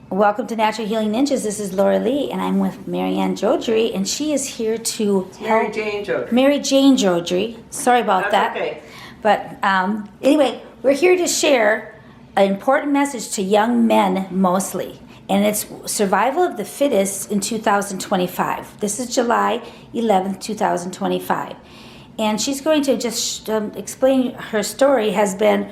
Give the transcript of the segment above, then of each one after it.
Welcome to Natural Healing Ninjas. This is Laura Lee, and I'm with Marianne Joudry, and she is here to Mary Jane Joudry. Mary Jane Joudry. Sorry about that. Okay. But anyway, we're here to share an important message to young men mostly, and it's survival of the fittest in 2025. This is July 11th, 2025. And she's going to just explain her story has been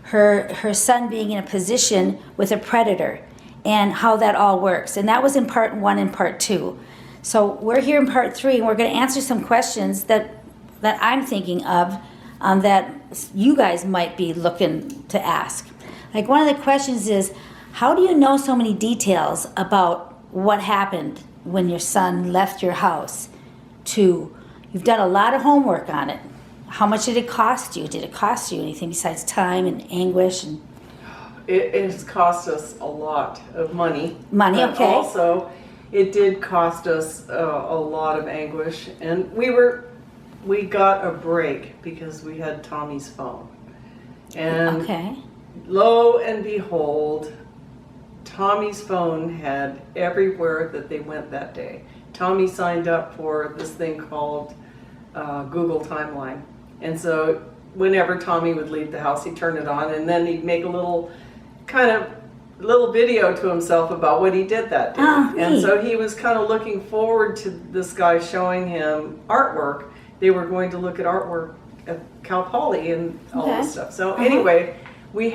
her son being in a position with a predator and how that all works. And that was in part 1 and part 2. So we're here in part 3, and we're going to answer some questions that I'm thinking of that you guys might be looking to ask. Like, one of the questions is, how do you know so many details about what happened when your son left your house? You've done a lot of homework on it. How much did it cost you? Did it cost you anything besides time and anguish? And It has cost us a lot of money. Money, but okay. Also, it did cost us a lot of anguish, and we got a break because we had Tommy's phone. And okay. lo and behold, Tommy's phone had everywhere that they went that day. Tommy signed up for this thing called Google Timeline, and so whenever Tommy would leave the house, he'd turn it on, and then he'd make a little video to himself about what he did that day. And so he was kind of looking forward to this guy showing him artwork. They were going to look at artwork at Cal Poly and all this stuff. So anyway, we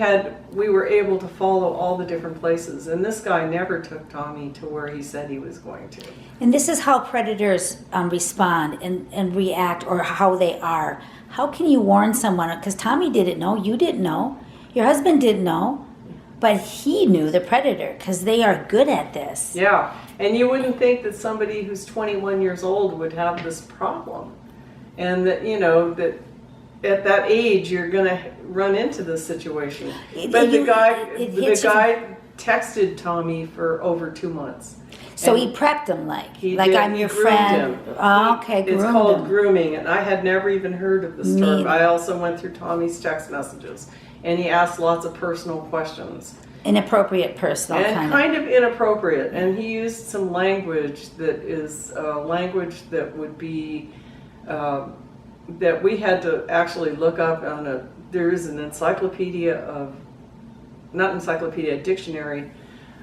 were able to follow all the different places, and this guy never took Tommy to where he said he was going to. And this is how predators respond and react, or how they are. How can you warn someone? Because Tommy didn't know, you didn't know, your husband didn't know, but he knew, the predator, because they are good at this. Yeah, and you wouldn't think that somebody who's 21 years old would have this problem. And that, that at that age you're going to run into this situation. But the guy texted Tommy for over 2 months. So he prepped him I'm your groomed friend. Him. Oh, okay, it's called grooming, and I had never even heard of this term. I also went through Tommy's text messages, and he asked lots of personal questions. Inappropriate personal kind of inappropriate, and he used some language that is language that would be that we had to actually look up on there is an dictionary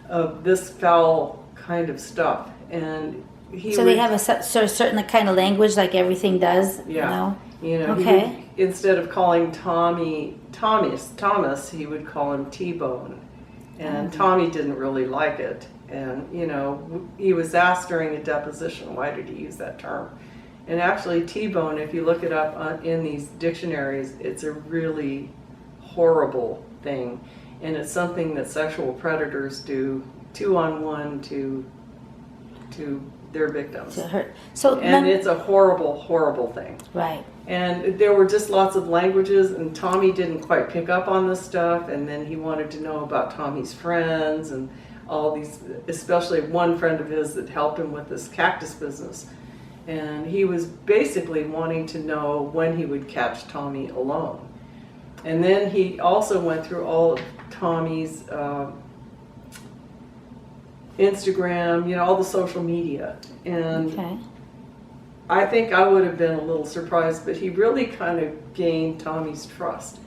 of this foul kind of stuff, and they have a certain kind of language, like everything does. Yeah, okay. Instead of calling Tommy Thomas, he would call him T-Bone, and Tommy didn't really like it. And he was asked during a deposition, why did he use that term? And actually, T-Bone, if you look it up in these dictionaries, it's a really horrible thing, and it's something that sexual predators do 2-on-1 to their victims. To hurt. It's a horrible, horrible thing. Right. And there were just lots of languages, and Tommy didn't quite pick up on this stuff, and then he wanted to know about Tommy's friends and all these, especially one friend of his that helped him with this cactus business. And he was basically wanting to know when he would catch Tommy alone. And then he also went through all of Tommy's Instagram, all the social media. And I think I would have been a little surprised, but he really kind of gained Tommy's trust.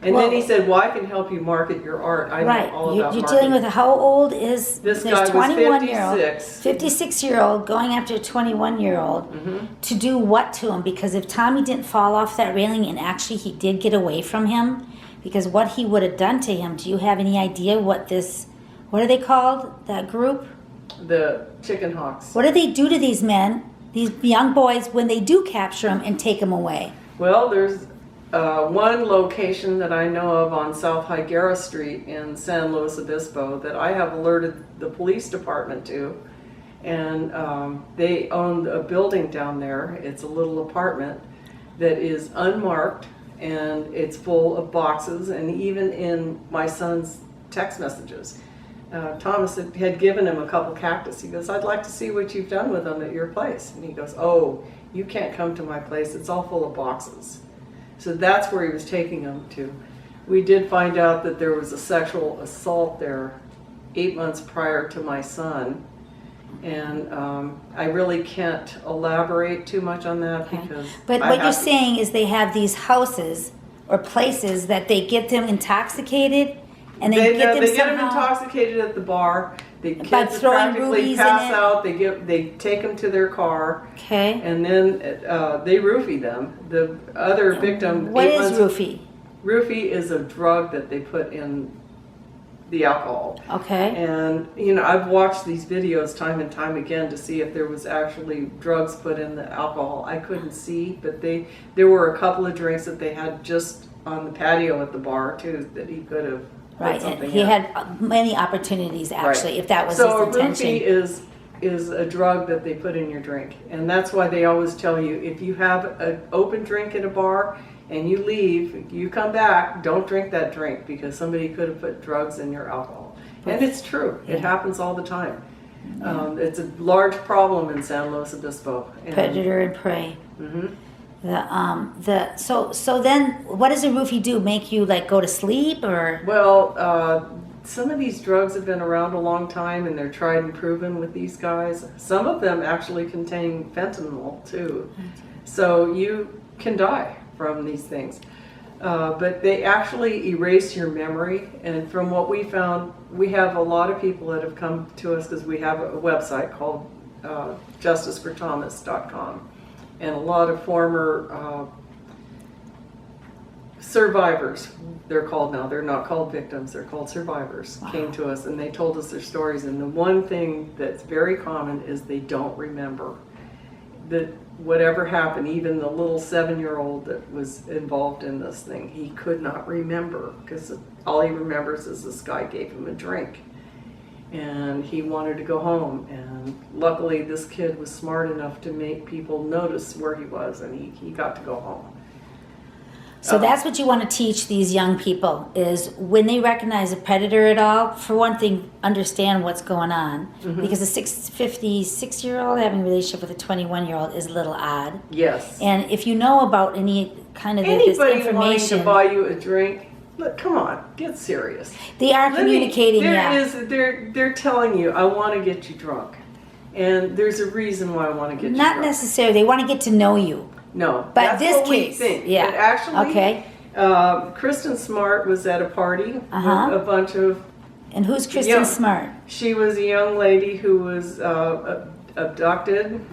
And then he said, well, I can help you market your art. I know all about marketing. You're dealing with, how old is this guy? 56-year-old going after a 21-year-old to do what to him? Because if Tommy didn't fall off that railing and actually he did get away from him, because what he would have done to him, do you have any idea what are they called, that group? The Chicken Hawks. What do they do to these men, these young boys, when they do capture them and take them away? Well, there's one location that I know of on South Higuera Street in San Luis Obispo that I have alerted the police department to, and they own a building down there. It's a little apartment that is unmarked, and it's full of boxes, and even in my son's text messages, Thomas had given him a couple cactus. He goes, I'd like to see what you've done with them at your place. And he goes, oh, you can't come to my place. It's all full of boxes. So that's where he was taking them to. We did find out that there was a sexual assault there 8 months prior to my son. And I really can't elaborate too much on that because. But what you're saying is they have these houses or places that they get them intoxicated, and they get them they get them somehow intoxicated at the bar. The by kids throwing practically rubies pass in it. out. They take them to their car, Okay. and then they roofie them. The other victim. What is roofie? Roofie is a drug that they put in the alcohol. Okay. And I've watched these videos time and time again to see if there was actually drugs put in the alcohol. I couldn't see, but there were a couple of drinks that they had just on the patio at the bar too that he could have Right, put something and he in. had many opportunities actually, Right. if that was So his intention. a roofie is a drug that they put in your drink, and that's why they always tell you if you have an open drink at a bar and you leave, you come back, don't drink that drink because somebody could have put drugs in your alcohol. And it's true. It happens all the time. It's a large problem in San Luis Obispo. And, Predator and prey. Mhm. So then what does a roofie do? Make you like go to sleep or? Well, some of these drugs have been around a long time and they're tried and proven with these guys. Some of them actually contain fentanyl too. So you can die from these things. But they actually erase your memory. And from what we found, we have a lot of people that have come to us because we have a website called justiceforthomas.com. And a lot of former survivors, they're called now, they're not called victims, they're called survivors, came to us and they told us their stories. And the one thing that's very common is they don't remember that whatever happened. Even the little 7-year-old that was involved in this thing, he could not remember because all he remembers is this guy gave him a drink and he wanted to go home. And luckily this kid was smart enough to make people notice where he was, and he got to go home. So that's what you want to teach these young people is when they recognize a predator at all, for one thing, understand what's going on. Because a 56-year-old having a relationship with a 21-year-old is a little odd. Yes. And if you know about any kind of this Anybody wanting information, to buy you a drink, look, come on, get serious. they are communicating. They're telling you, I want to get you drunk. And there's a reason why I want to get you drunk. Not necessarily. They want to get to know you. No, But that's this what case, we think. yeah. But actually, Okay. Kristen Smart was at a party with Uh-huh. a bunch of. And who's Kristen Yeah. Smart? She was a young lady who was abducted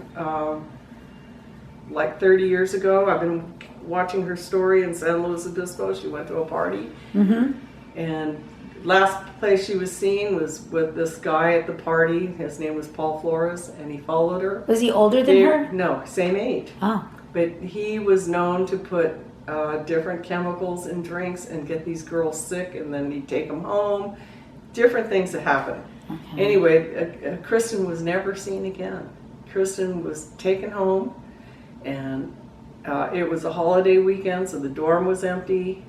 like 30 years ago. I've been watching her story in San Luis Obispo. She went to a party. And last place she was seen was with this guy at the party. His name was Paul Flores, and he followed her. Was he older than her? No, same age. Oh. But he was known to put different chemicals in drinks and get these girls sick, and then he'd take them home. Different things that happen. Okay. Anyway, Kristen was never seen again. Kristen was taken home, and it was a holiday weekend, so the dorm was empty.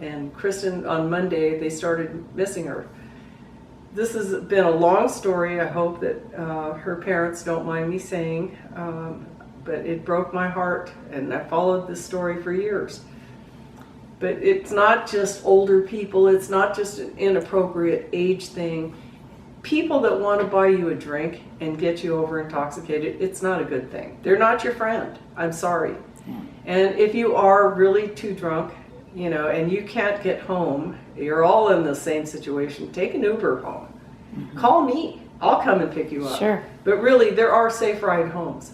And Kristen, on Monday, they started missing her. This has been a long story. I hope that her parents don't mind me saying. But it broke my heart, and I followed this story for years. But it's not just older people, it's not just an inappropriate age thing. People that want to buy you a drink and get you over intoxicated, it's not a good thing. They're not your friend. I'm sorry. And if you are really too drunk, and you can't get home, you're all in the same situation, take an Uber home. Call me. I'll come and pick you up. Sure. But really, there are safe ride homes.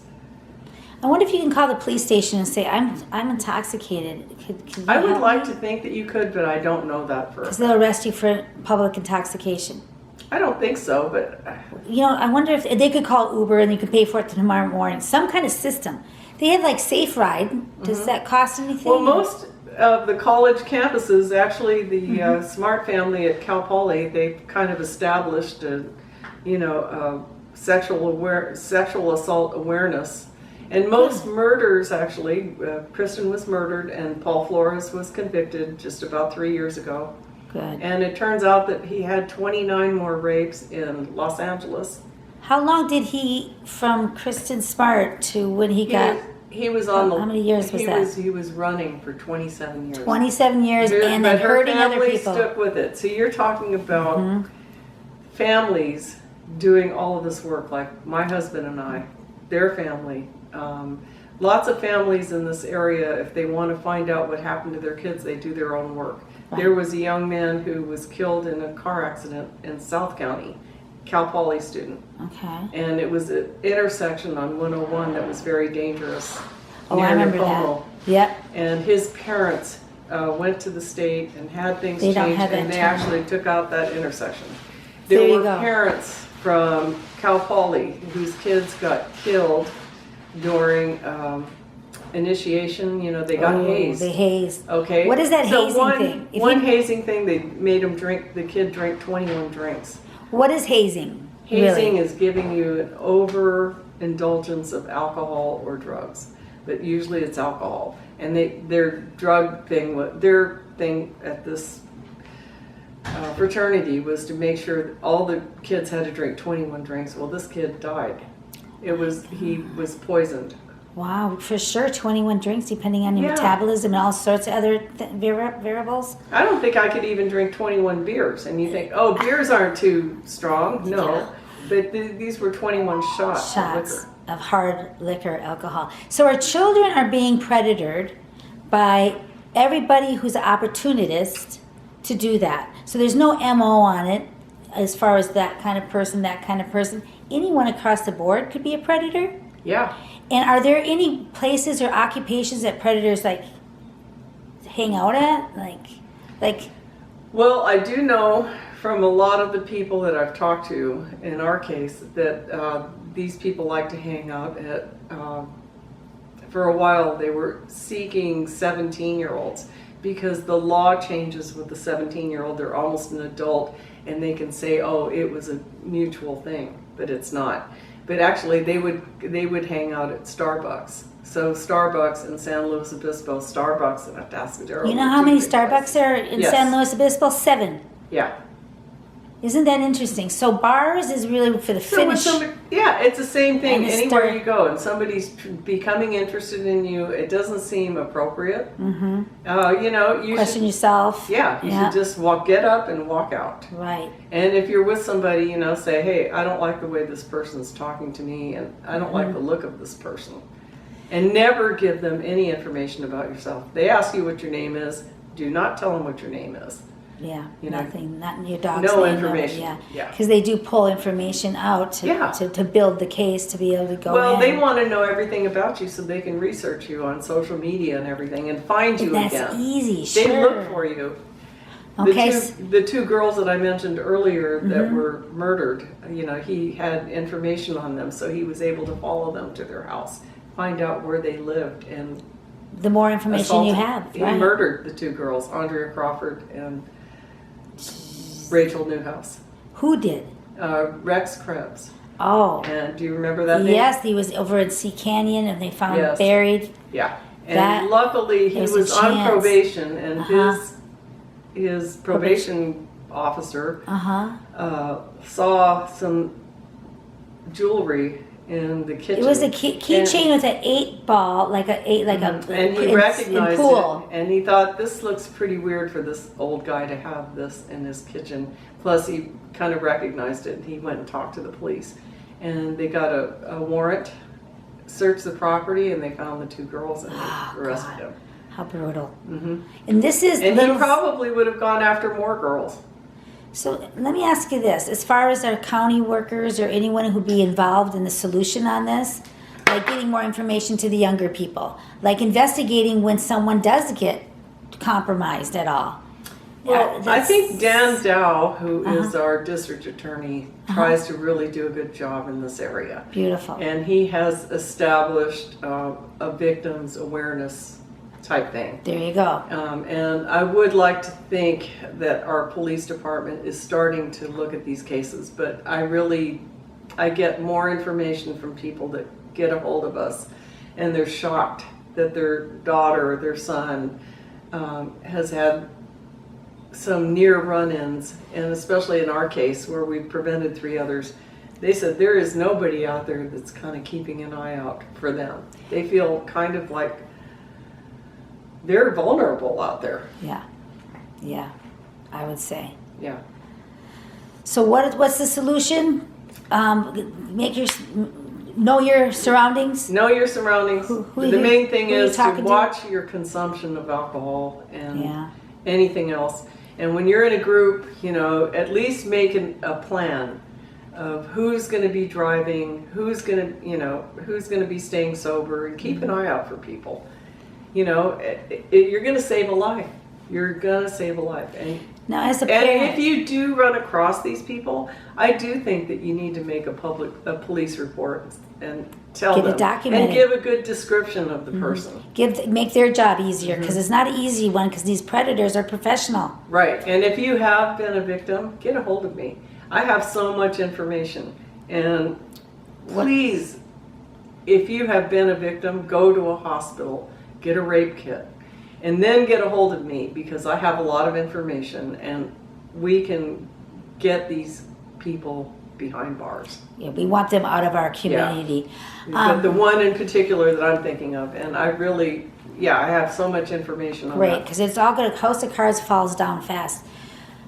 I wonder if you can call the police station and say, I'm intoxicated. Could you I would help like me? to think that you could, but I don't know that for a Because fact. they'll arrest you for public intoxication. I don't think so, but I wonder if they could call Uber and you could pay for it tomorrow morning. Some kind of system. They have like Safe Ride. Does that cost anything? well, most of the college campuses, actually, the Smart family at Cal Poly, they've kind of established a, sexual assault awareness. And most murders, actually, Kristen was murdered and Paul Flores was convicted just about 3 years ago. Good. And it turns out that he had 29 more rapes in Los Angeles. How long did he, from Kristen Smart to when he got He was on the. How many years was that? He was running for 27 years. 27 years and then But her hurting other family people? stuck with it. So you're talking about families doing all of this work, like my husband and I, their family. Lots of families in this area, if they want to find out what happened to their kids, they do their own work. Right. There was a young man who was killed in a car accident in South County, Cal Poly student. Okay. And it was an intersection on 101 that was very dangerous. Oh, I remember that. Yep. And his parents went to the state and had things They don't changed, have that and they term. actually took out that intersection. There There you were go. parents from Cal Poly whose kids got killed during initiation. You know, they got hazed. They hazed. Okay. What is that so hazing thing? If One you- hazing thing, they made him drink. The kid drank 21 drinks. What is hazing? Hazing really? is giving you an overindulgence of alcohol or drugs, but usually it's alcohol. And their drug thing, their thing at this fraternity was to make sure that all the kids had to drink 21 drinks. Well, this kid died. He was poisoned. Wow, for sure, 21 drinks, depending on your Yeah. metabolism and all sorts of other variables. I don't think I could even drink 21 beers. And you think, oh, beers aren't too strong. No. Yeah. But these were 21 shots of Shots liquor. of hard liquor, alcohol. So our children are being predatored by everybody who's an opportunist to do that. So there's no MO on it as far as that kind of person, that kind of person. Anyone across the board could be a predator. Yeah. And are there any places or occupations that predators like hang out at? Like Well, I do know from a lot of the people that I've talked to, in our case, that these people like to hang out at, for a while they were seeking 17-year-olds because the law changes with the 17-year-old. They're almost an adult and they can say, oh, it was a mutual thing, but it's not. But actually they would hang out at Starbucks. So Starbucks in San Luis Obispo, Starbucks in Atascadero. you know how many Starbucks are in Yes. San Luis Obispo? 7. Yeah. Isn't that interesting? So bars is really for the finish. Yeah, it's the same thing And the anywhere start- you go, and somebody's becoming interested in you. It doesn't seem appropriate. Mm-hmm. You know, you Question should, yourself. yeah, you should just get up and walk out. Right. And if you're with somebody, you know, say, hey, I don't like the way this person's talking to me, and I don't like the look of this person. And never give them any information about yourself. They ask you what your name is. Do not tell them what your name is. Yeah, You know, nothing, not your dog's no name. information. Yeah, Yeah. because they do pull information out to build the case to be able to go Well, in. they want to know everything about you so they can research you on social media and everything and find you That's again. easy, They sure. look for you. Okay. The two girls that I mentioned earlier that Mm-hmm. were murdered, you know, he had information on them, so he was able to follow them to their house, find out where they lived, and The more information assaulted. you have, He right? murdered the two girls, Andrea Crawford and Rachel Newhouse. Who did? Rex Krebs. Oh, And do you remember that name? yes, he was over at Sea Canyon and they found Yes. buried. Yeah. And That- luckily he there's a was on chance. probation, and Uh-huh. his probation officer Uh-huh. saw some jewelry in the kitchen. It was a keychain with an 8-ball, like a and he in recognized pool. it, and he thought, this looks pretty weird for this old guy to have this in his kitchen. Plus he kind of recognized it, and he went and talked to the police. And they got a warrant, searched the property, and they found the two girls and Oh, arrested God. them. How brutal. Hmm. And this is And little. he probably would have gone after more girls. So let me ask you this: as far as our county workers or anyone who be involved in the solution on this, like getting more information to the younger people, like investigating when someone does get compromised at all. Well, I that's- think Dan Dow, who is our district attorney, tries to really do a good job in this area. Beautiful. And he has established a victims awareness type thing. There you go. And I would like to think that our police department is starting to look at these cases, but I get more information from people that get a hold of us, and they're shocked that their daughter or their son has had some near run-ins, and especially in our case where we prevented 3 others. They said there is nobody out there that's kind of keeping an eye out for them. They feel kind of like they're vulnerable out there. Yeah, I would say. Yeah. So what's the solution? Know your surroundings. Know your surroundings. The main thing is to watch your consumption of alcohol and anything else. And when you're in a group, at least make a plan of who's going to be driving, who's going to be staying sober, and keep an eye out for people. You're going to save a life. You're going to save a life. And now, as a parent, and if you do run across these people, I do think that you need to make a police report and tell them and give a good description of the person. Make their job easier, because it's not an easy one, because these predators are professional. Right. And if you have been a victim, get a hold of me. I have so much information. And please, if you have been a victim, go to a hospital, get a rape kit, and then get a hold of me, because I have a lot of information and we can get these people behind bars. Yeah, we want them out of our community. But the one in particular that I'm thinking of, and I really, I have so much information on that. Right, because it's all good. A house of cards falls down fast.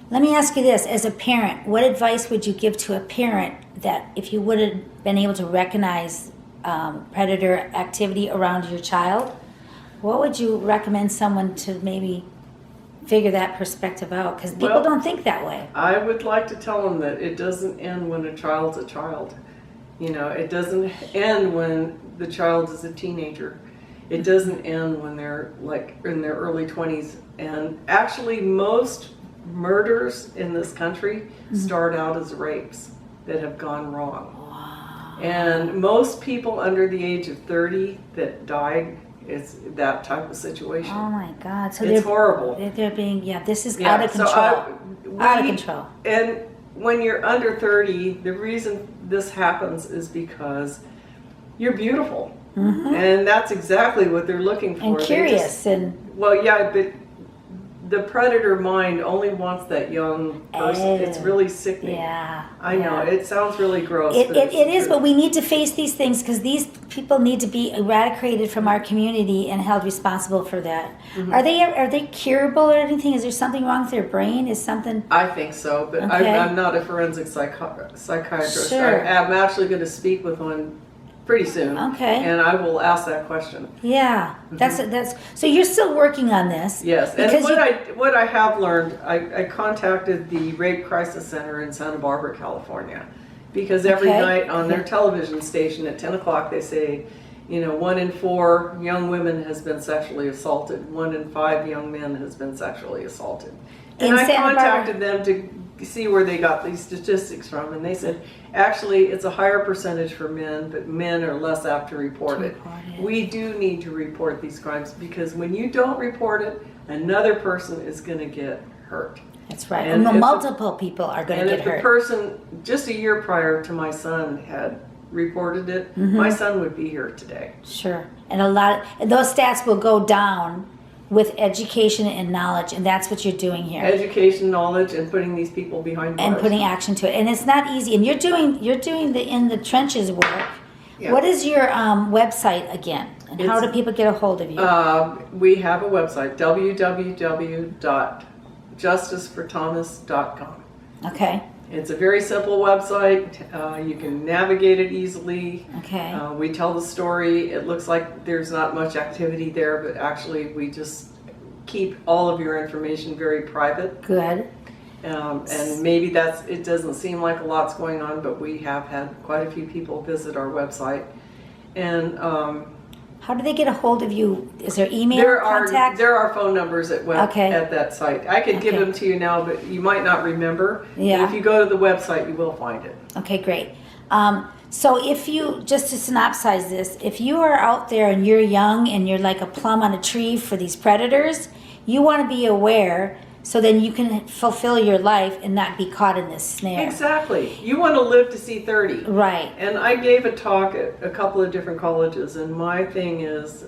Let me ask you this. As a parent, what advice would you give to a parent that if you would have been able to recognize predator activity around your child, what would you recommend someone to maybe figure that perspective out? Because people don't think that way. I would like to tell them that it doesn't end when a child's a child. It doesn't end when the child is a teenager. It doesn't end when they're like in their early 20s. And actually, most murders in this country start out as rapes that have gone wrong. Wow. And most people under the age of 30 that died, it's that type of situation. Oh my God! So it's horrible. They're being this is out of control. Out of control. And when you're under 30, the reason this happens is because you're beautiful, and that's exactly what they're looking for. And curious but the predator mind only wants that young person. It's really sickening. Yeah. I know. It sounds really gross. It is, but we need to face these things, because these people need to be eradicated from our community and held responsible for that. Are they curable or anything? Is there something wrong with their brain? Is something? I think so, but I'm not a forensic psychiatrist. Sure. I'm actually going to speak with one pretty soon. Okay. And I will ask that question. Yeah. That's so you're still working on this. Yes. And what I have learned, I contacted the Rape Crisis Center in Santa Barbara, California, because every night on their television station at 10 o'clock they say, 1 in 4 young women has been sexually assaulted. 1 in 5 young men has been sexually assaulted. And I contacted them to see where they got these statistics from, and they said actually it's a higher percentage for men, but men are less apt to report it. We do need to report these crimes, because when you don't report it, another person is going to get hurt. That's right. And multiple people are going to get hurt. And if the person just a year prior to my son had reported it, my son would be here today. Sure. And those stats will go down with education and knowledge, and that's what you're doing here. Education, knowledge, and putting these people behind bars. And putting action to it. And it's not easy. And you're doing the in the trenches work. Yeah. What is your website again? And how do people get a hold of you? We have a website, www.justiceforthomas.com. Okay. It's a very simple website. You can navigate it easily. Okay. We tell the story. It looks like there's not much activity there, but actually we just keep all of your information very private. Good. And maybe it doesn't seem like a lot's going on, but we have had quite a few people visit our website. And how do they get a hold of you? Is there email contact? There are phone numbers at that site. I could give them to you now, but you might not remember. Yeah. But if you go to the website, you will find it. Okay, great. So if you, just to synopsize this, if you are out there and you're young and you're like a plum on a tree for these predators, you want to be aware, so then you can fulfill your life and not be caught in this snare. Exactly. You want to live to see 30. Right. And I gave a talk at a couple of different colleges, and my thing is,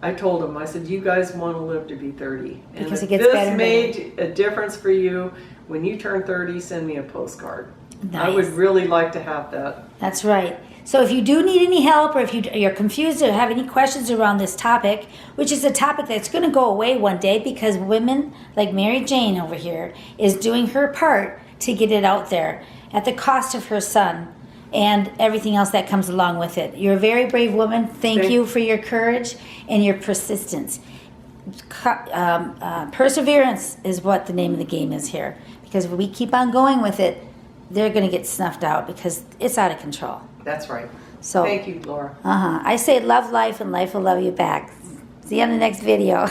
I told them, I said, you guys want to live to be 30. And because if it gets better. This made a difference for you, when you turn 30, send me a postcard. Nice. I would really like to have that. That's right. So if you do need any help, or if you're confused or have any questions around this topic, which is a topic that's going to go away one day, because women like Mary Jane over here is doing her part to get it out there at the cost of her son and everything else that comes along with it. You're a very brave woman. Thank you for your courage and your persistence. Perseverance is what the name of the game is here. Because if we keep on going with it, they're going to get snuffed out because it's out of control. That's right. So thank you, Laura. I say love life and life will love you back. See you on the next video.